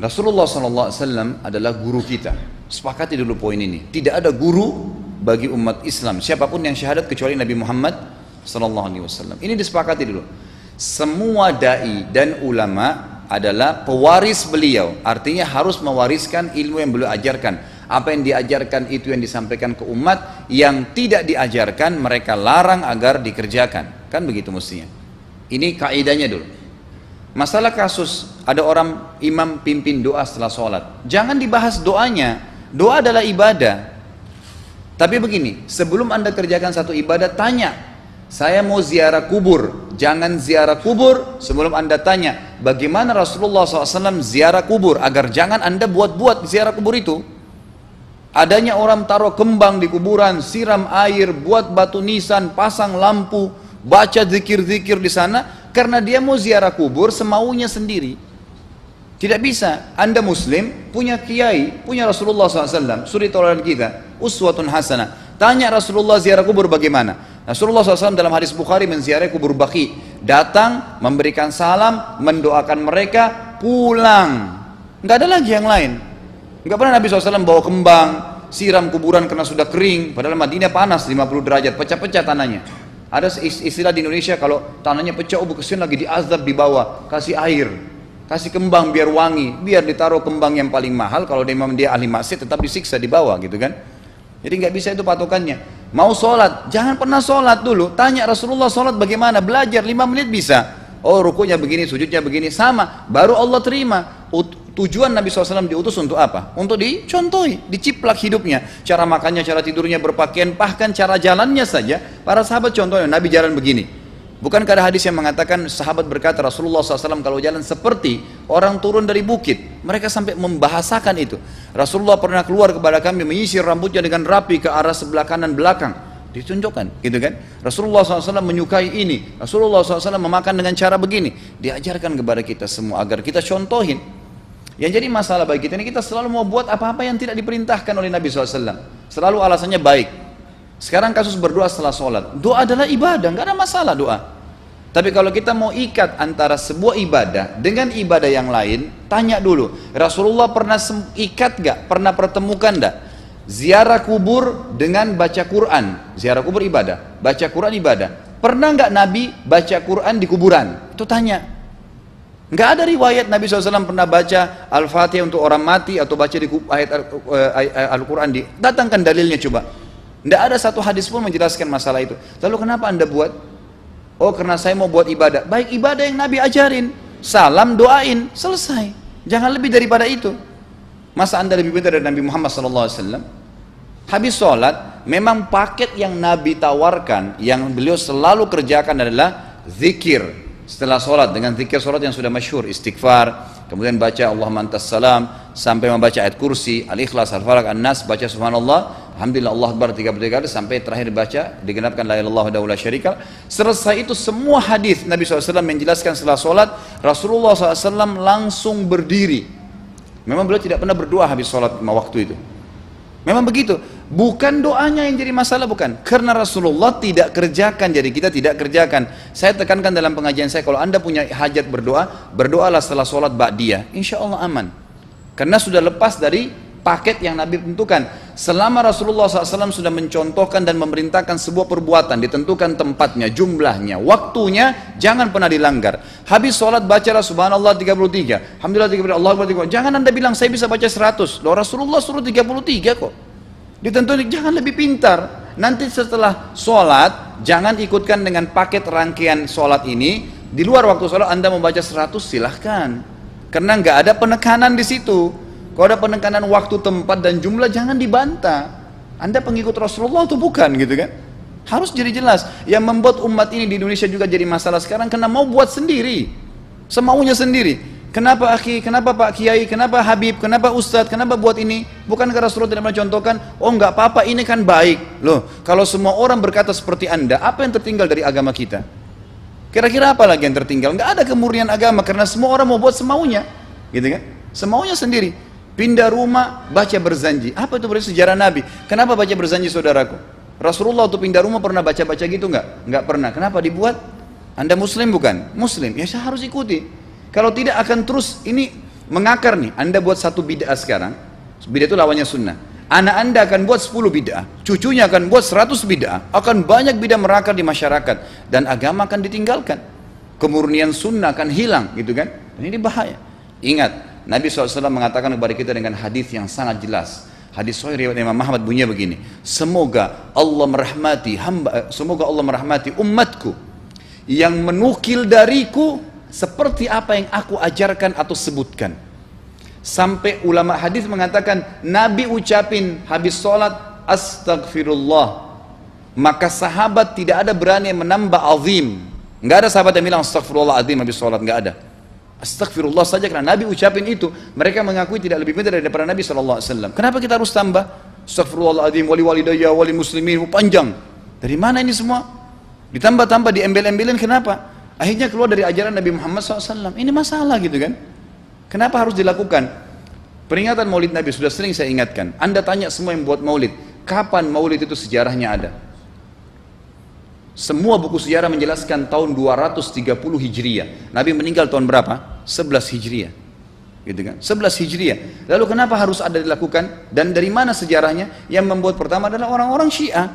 Rasulullah SAW adalah guru kita. Sepakati dulu poin ini. Tidak ada guru bagi umat Islam siapapun yang syahadat kecuali Nabi Muhammad SAW. Ini disepakati dulu. Semua dai dan ulama adalah pewaris beliau. Artinya harus mewariskan ilmu yang beliau ajarkan. Apa yang diajarkan itu yang disampaikan ke umat. Yang tidak diajarkan mereka larang agar dikerjakan. Kan begitu mestinya. Ini kaidahnya dulu. Masalah kasus ada orang imam pimpin doa setelah sholat, jangan dibahas doanya. Doa adalah ibadah. Tapi begini, sebelum anda kerjakan satu ibadah, tanya, saya mau ziarah kubur. Jangan ziarah kubur sebelum anda tanya bagaimana Rasulullah SAW ziarah kubur, agar jangan anda buat-buat ziarah kubur itu. Adanya orang taruh kembang di kuburan, siram air, buat batu nisan, pasang lampu, baca zikir-zikir di sana, karena dia mau ziarah kubur semaunya sendiri. Tidak bisa. Anda muslim, punya kiai, punya Rasulullah SAW, suri tauladan kita, uswatun hasanah. Tanya Rasulullah ziarah kubur bagaimana. Rasulullah SAW dalam hadis Bukhari menziarahi kubur Baqi. Datang, memberikan salam, mendoakan mereka, pulang. Nggak ada lagi yang lain. Nggak pernah Nabi SAW bawa kembang, siram kuburan karena sudah kering. Padahal Madinah panas 50 derajat, pecah-pecah tanahnya. Ada istilah di Indonesia kalau tanahnya pecah, kesian lagi diazab di bawah, kasih air, kasih kembang biar wangi, biar ditaruh kembang yang paling mahal. Kalau dia ahli maksiat tetap disiksa di bawah gitu kan. Jadi nggak bisa itu patokannya. Mau sholat, jangan pernah sholat dulu. Tanya Rasulullah sholat bagaimana, belajar 5 menit bisa. Oh rukunya begini, sujudnya begini, sama. Baru Allah terima. Tujuan Nabi SAW diutus untuk apa? Untuk dicontohi, diciplak hidupnya. Cara makannya, cara tidurnya, berpakaian, bahkan cara jalannya saja. Para sahabat contohnya, Nabi jalan begini. Bukankah ada hadis yang mengatakan sahabat berkata Rasulullah SAW kalau jalan seperti orang turun dari bukit. Mereka sampai membahasakan itu. Rasulullah pernah keluar kepada kami menyisir rambutnya dengan rapi ke arah sebelah kanan belakang. Ditunjukkan, gitu kan? Rasulullah SAW menyukai ini. Rasulullah SAW memakan dengan cara begini. Diajarkan kepada kita semua agar kita contohin. Yang jadi masalah bagi kita ini, kita selalu mau buat apa-apa yang tidak diperintahkan oleh Nabi SAW. Selalu alasannya baik. Sekarang kasus berdoa setelah sholat. Doa adalah ibadah, nggak ada masalah doa. Tapi kalau kita mau ikat antara sebuah ibadah dengan ibadah yang lain, tanya dulu, Rasulullah pernah ikat nggak? Pernah pertemukan nggak? Ziarah kubur dengan baca Quran. Ziarah kubur ibadah, baca Quran ibadah. Pernah nggak Nabi baca Quran di kuburan? Itu tanya. Nggak ada riwayat Nabi SAW pernah baca Al-Fatihah untuk orang mati atau baca di ayat Al-Quran. Datangkan dalilnya coba. Nggak ada satu hadis pun menjelaskan masalah itu. Lalu kenapa anda buat? Oh karena saya mau buat ibadah. Baik, ibadah yang Nabi ajarin. Salam, doain, selesai. Jangan lebih daripada itu. Masa anda lebih pintar dari Nabi Muhammad SAW? Habis sholat, memang paket yang Nabi tawarkan, yang beliau selalu kerjakan adalah zikir. Setelah sholat dengan zikir sholat yang sudah masyhur, istighfar, kemudian baca Allahumma antas salam, sampai membaca ayat kursi, al-ikhlas, al-falaq, an-nas, baca subhanallah, alhamdulillah, Allah akbar 33 kali, sampai terakhir baca digenapkan la ilaha illallah wahdahu la syarika. Selesai itu semua hadis Nabi SAW menjelaskan setelah sholat, Rasulullah SAW langsung berdiri. Memang beliau tidak pernah berdoa habis sholat waktu itu. Memang begitu. Bukan doanya yang jadi masalah, bukan. Karena Rasulullah tidak kerjakan, jadi kita tidak kerjakan. Saya tekankan dalam pengajian saya, kalau anda punya hajat berdoa, berdoalah setelah sholat ba'diyah. Insya Allah aman. Karena sudah lepas dari paket yang Nabi tentukan. Selama Rasulullah SAW sudah mencontohkan dan memerintahkan sebuah perbuatan, ditentukan tempatnya, jumlahnya, waktunya, jangan pernah dilanggar. Habis sholat bacalah subhanallah 33, alhamdulillah 33, Allah akbar 33. Jangan anda bilang saya bisa baca 100. Loh Rasulullah suruh 33 kok. Ditentukan, jangan lebih pintar. Nanti setelah sholat, jangan ikutkan dengan paket rangkaian sholat ini. Di luar waktu sholat anda membaca 100, silahkan. Karena nggak ada penekanan di situ. Kalau ada penekanan waktu, tempat, dan jumlah, jangan dibantah. Anda pengikut Rasulullah atau bukan gitu kan? Harus jadi jelas. Yang membuat umat ini di Indonesia juga jadi masalah sekarang, karena mau buat sendiri. Semaunya sendiri. Kenapa akhi, kenapa Pak Kiai, kenapa Habib, kenapa Ustadz, kenapa buat ini? Bukankah Rasulullah tidak mencontohkan? Oh nggak apa-apa, ini kan baik. Loh, kalau semua orang berkata seperti anda, apa yang tertinggal dari agama kita? Kira-kira apa lagi yang tertinggal? Nggak ada kemurnian agama, karena semua orang mau buat semaunya. Gitu kan? Semaunya sendiri. Pindah rumah, baca berzanji. Apa itu berarti sejarah Nabi? Kenapa baca berzanji saudaraku? Rasulullah waktu pindah rumah pernah baca-baca gitu nggak? Nggak pernah. Kenapa dibuat? Anda muslim bukan? Muslim. Ya saya harus ikuti. Kalau tidak akan terus ini mengakar nih. Anda buat satu bid'ah sekarang, bid'ah itu lawannya sunnah. Anak Anda akan buat 10 bid'ah, cucunya akan buat 100 bid'ah, akan banyak bid'ah merakar di masyarakat, dan agama akan ditinggalkan. Kemurnian sunnah akan hilang, gitu kan? Dan ini bahaya. Ingat, Nabi SAW mengatakan kepada kita dengan hadis yang sangat jelas. Hadis sahih riwayat Imam Ahmad bunyinya begini: semoga Allah merahmati umatku yang menukil dariku seperti apa yang aku ajarkan atau sebutkan. Sampai ulama hadis mengatakan Nabi ucapin habis sholat astagfirullah, maka sahabat tidak ada berani menambah azim. Nggak ada sahabat yang bilang astagfirullah azim habis sholat, nggak ada. Astagfirullah saja karena Nabi ucapin itu. Mereka mengakui tidak lebih pintar daripada Nabi SAW. Kenapa kita harus tambah astagfirullahaladzim, wali walidayya, wali muslimin, panjang? Dari mana ini semua? Ditambah-tambah, diembel-embelin, kenapa? Akhirnya keluar dari ajaran Nabi Muhammad SAW. Ini masalah gitu kan? Kenapa harus dilakukan? Peringatan maulid Nabi sudah sering saya ingatkan. Anda tanya semua yang buat maulid, kapan maulid itu sejarahnya ada? Semua buku sejarah menjelaskan tahun 230 Hijriah. Nabi meninggal tahun berapa? 11 Hijriah. Gitu kan? 11 Hijriah. Lalu kenapa harus ada dilakukan? Dan dari mana sejarahnya? Yang membuat pertama adalah orang-orang Syiah.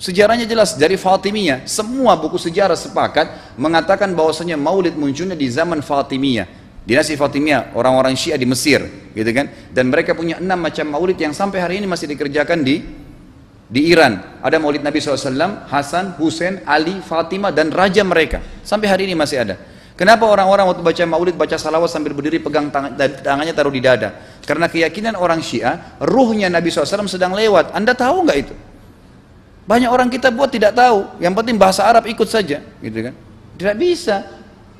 Sejarahnya jelas dari Fatimiyah. Semua buku sejarah sepakat mengatakan bahwasanya maulid munculnya di zaman Fatimiyah. Dinasti Fatimiyah, orang-orang Syiah di Mesir, gitu kan? Dan mereka punya 6 macam maulid yang sampai hari ini masih dikerjakan di Iran. Ada maulid Nabi SAW, Hasan, Husain, Ali, Fatimah, dan raja mereka. Sampai hari ini masih ada. Kenapa orang-orang waktu baca maulid, baca salawat sambil berdiri pegang tangannya taruh di dada? Karena keyakinan orang Syiah, ruhnya Nabi SAW sedang lewat. Anda tahu nggak itu? Banyak orang kita buat tidak tahu. Yang penting bahasa Arab ikut saja, gitu kan? Tidak bisa.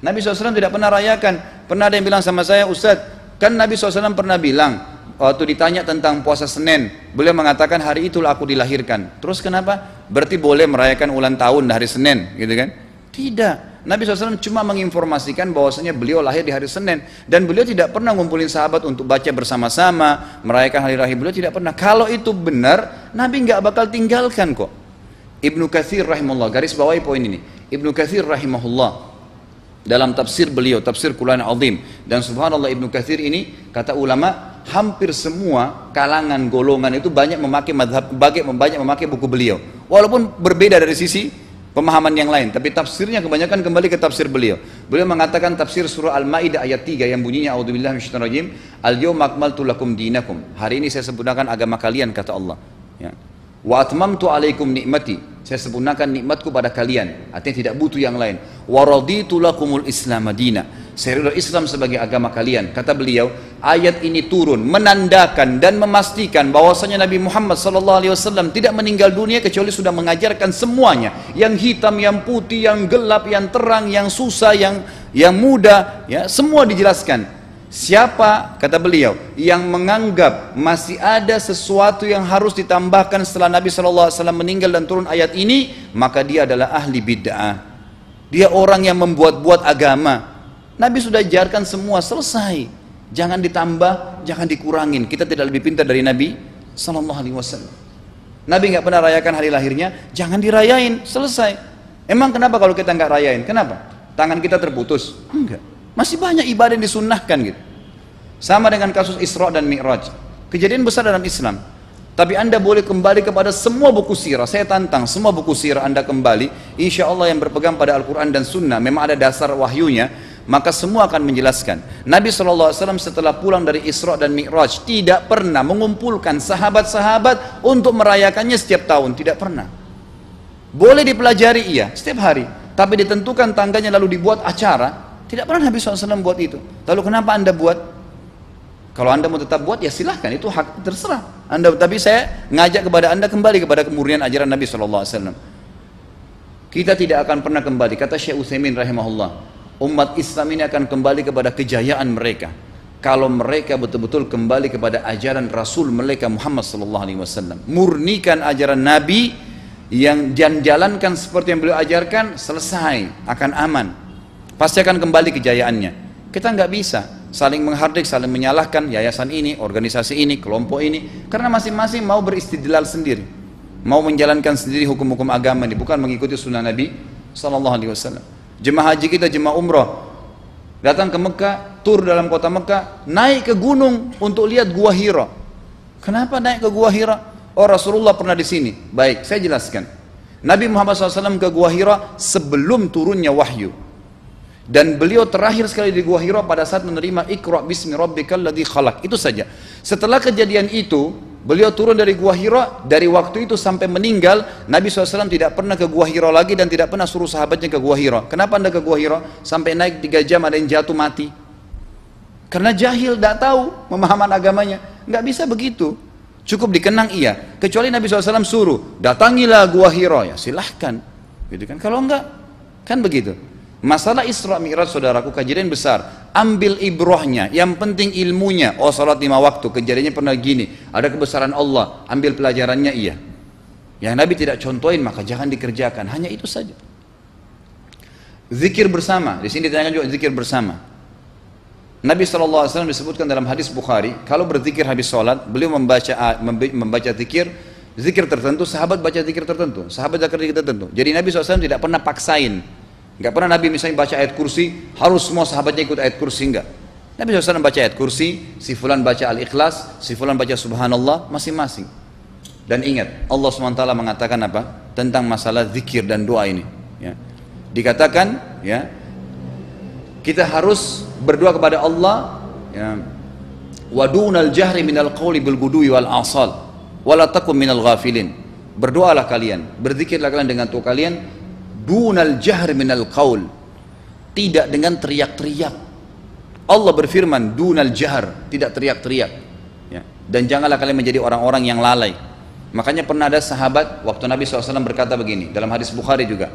Nabi SAW tidak pernah rayakan. Pernah ada yang bilang sama saya, Ustadz, kan Nabi SAW pernah bilang, waktu ditanya tentang puasa Senin, beliau mengatakan hari itulah aku dilahirkan. Terus kenapa? Berarti boleh merayakan ulang tahun hari Senin, gitu kan? Tidak. Nabi SAW cuma menginformasikan bahwasanya beliau lahir di hari Senin, dan beliau tidak pernah ngumpulin sahabat untuk baca bersama-sama, merayakan hari lahir beliau, tidak pernah. Kalau itu benar, Nabi nggak bakal tinggalkan kok. Ibnu Katsir rahimahullah, garis bawahi poin ini. Ibnu Katsir rahimahullah, dalam tafsir beliau, tafsir Quran Azim, dan subhanallah Ibnu Katsir ini, kata ulama, hampir semua kalangan golongan itu banyak memakai buku beliau, walaupun berbeda dari sisi pemahaman yang lain, tapi tafsirnya kebanyakan kembali ke tafsir beliau. Beliau mengatakan tafsir surah Al-Maidah ayat 3 yang bunyinya a'udzubillahi minasyaitonir rajim, al-yawma akmaltu lakum dinakum, hari ini saya sempurnakan agama kalian, kata Allah, ya. Wa atmamtu alaikum nikmati, saya sempurnakan nikmatku pada kalian, artinya tidak butuh yang lain. Wa raditu lakumul islam madina, saya ridha Islam sebagai agama kalian. Kata beliau, ayat ini turun menandakan dan memastikan bahwasanya Nabi Muhammad SAW tidak meninggal dunia kecuali sudah mengajarkan semuanya, yang hitam, yang putih, yang gelap, yang terang, yang susah, yang muda, ya, semua dijelaskan. Siapa, kata beliau, yang menganggap masih ada sesuatu yang harus ditambahkan setelah Nabi SAW meninggal dan turun ayat ini, maka dia adalah ahli bid'ah. Dia orang yang membuat-buat agama. Nabi sudah ajarkan semua, selesai. Jangan ditambah, jangan dikurangin. Kita tidak lebih pintar dari Nabi SAW. Nabi nggak pernah rayakan hari lahirnya, jangan dirayain, selesai. Emang kenapa kalau kita nggak rayain? Kenapa? Tangan kita terputus? Enggak. Masih banyak ibadah yang disunnahkan gitu. Sama dengan kasus Isra dan Mi'raj, kejadian besar dalam Islam. Tapi Anda boleh kembali kepada semua buku sirah. Saya tantang semua buku sirah Anda kembali, insya Allah yang berpegang pada Al-Quran dan Sunnah, memang ada dasar wahyunya, maka semua akan menjelaskan. Nabi SAW setelah pulang dari Isra dan Mi'raj tidak pernah mengumpulkan sahabat-sahabat untuk merayakannya setiap tahun, tidak pernah. Boleh dipelajari iya, setiap hari, tapi ditentukan tanggalnya lalu dibuat acara. Tidak pernah Nabi SAW buat itu. Lalu kenapa Anda buat? Kalau Anda mau tetap buat, ya silahkan, itu hak terserah Anda. Tapi saya ngajak kepada Anda kembali kepada kemurnian ajaran Nabi SAW. Kita tidak akan pernah kembali, kata Syekh Utsaimin rahimahullah, umat Islam ini akan kembali kepada kejayaan mereka kalau mereka betul-betul kembali kepada ajaran Rasul mereka Muhammad SAW. Murnikan ajaran Nabi, yang jalankan seperti yang beliau ajarkan, selesai, akan aman. Pasti akan kembali kejayaannya. Kita nggak bisa saling menghardik, saling menyalahkan yayasan ini, organisasi ini, kelompok ini, karena masing-masing mau beristidlal sendiri, mau menjalankan sendiri hukum-hukum agama ini, bukan mengikuti sunnah Nabi SAW. Jemaah haji kita, jemaah umrah, datang ke Mekah, tur dalam kota Mekah, naik ke gunung untuk lihat Gua Hira. Kenapa naik ke Gua Hira? Oh, Rasulullah pernah di sini. Baik, saya jelaskan. Nabi Muhammad SAW ke Gua Hira sebelum turunnya wahyu. Dan beliau terakhir sekali di Gua Hira pada saat menerima Iqra bismi rabbikal ladzi khalaq. Itu saja. Setelah kejadian itu, beliau turun dari Gua Hira. Dari waktu itu sampai meninggal, Nabi SAW tidak pernah ke Gua Hira lagi dan tidak pernah suruh sahabatnya ke Gua Hira. Kenapa anda ke Gua Hira? Sampai naik 3 jam ada yang jatuh mati. Karena jahil, tidak tahu pemahaman agamanya. Nggak bisa begitu. Cukup dikenang iya. Kecuali Nabi SAW suruh, datangilah Gua Hira. Ya silahkan. Gitu kan? Kalau enggak, kan begitu. Masalah Isra Mi'raj saudaraku kejadian besar. Ambil ibrahnya, yang penting ilmunya. Oh, salat 5 waktu, kejadiannya pernah gini. Ada kebesaran Allah, ambil pelajarannya iya. Yang Nabi tidak contohin maka jangan dikerjakan. Hanya itu saja. Zikir bersama, di sini ditanyakan juga zikir bersama. Nabi SAW disebutkan dalam hadis Bukhari, kalau berzikir habis sholat, beliau membaca zikir tertentu, sahabat baca zikir tertentu, sahabat baca zikir tertentu. Jadi Nabi SAW tidak pernah paksain. Enggak pernah Nabi misalnya baca ayat kursi, harus semua sahabatnya ikut ayat kursi, enggak. Nabi SAW baca ayat kursi, si fulan baca al-ikhlas, si fulan baca subhanallah, masing-masing. Dan ingat, Allah SWT mengatakan apa? Tentang masalah zikir dan doa ini. Ya. Dikatakan, ya, kita harus berdoa kepada Allah, ya, wadunal jahri minal qawli bil gudui wal asal, wala takum minal ghafilin. Berdoalah kalian, berzikirlah kalian dengan doa kalian, dunal jahri minal qaul, tidak dengan teriak-teriak. Allah berfirman dunal jahr, tidak teriak-teriak, ya. Dan janganlah kalian menjadi orang-orang yang lalai. Makanya pernah ada sahabat waktu Nabi SAW berkata begini dalam hadis Bukhari juga,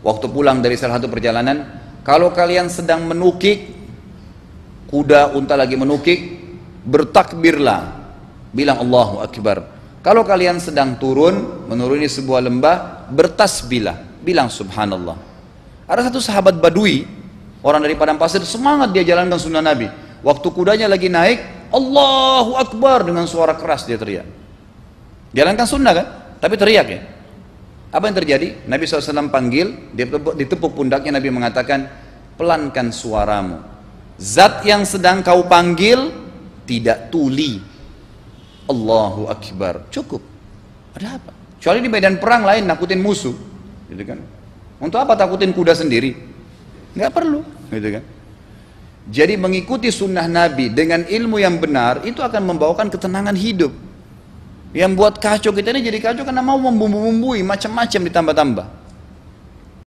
waktu pulang dari salah satu perjalanan, kalau kalian sedang menukik kuda, unta lagi menukik, bertakbirlah, bilang Allahu Akbar. Kalau kalian sedang menuruni sebuah lembah, bertasbihlah, bilang subhanallah. Ada satu sahabat badui, orang dari padang pasir, semangat dia jalankan sunnah Nabi. Waktu kudanya lagi naik, Allahu Akbar, dengan suara keras dia teriak. Jalankan sunnah kan, tapi teriak ya. Apa yang terjadi? Nabi SAW panggil, ditepuk pundaknya, Nabi mengatakan, pelankan suaramu. Zat yang sedang kau panggil tidak tuli. Allahu Akbar, cukup. Ada apa? Kecuali di medan perang lain nakutin musuh, gitu kan? Untuk apa takutin kuda sendiri? Nggak perlu, gitu kan? Jadi mengikuti sunnah Nabi dengan ilmu yang benar itu akan membawakan ketenangan hidup. Yang buat kacau kita ini jadi kacau karena mau membumbu-bumbui macam-macam ditambah-tambah.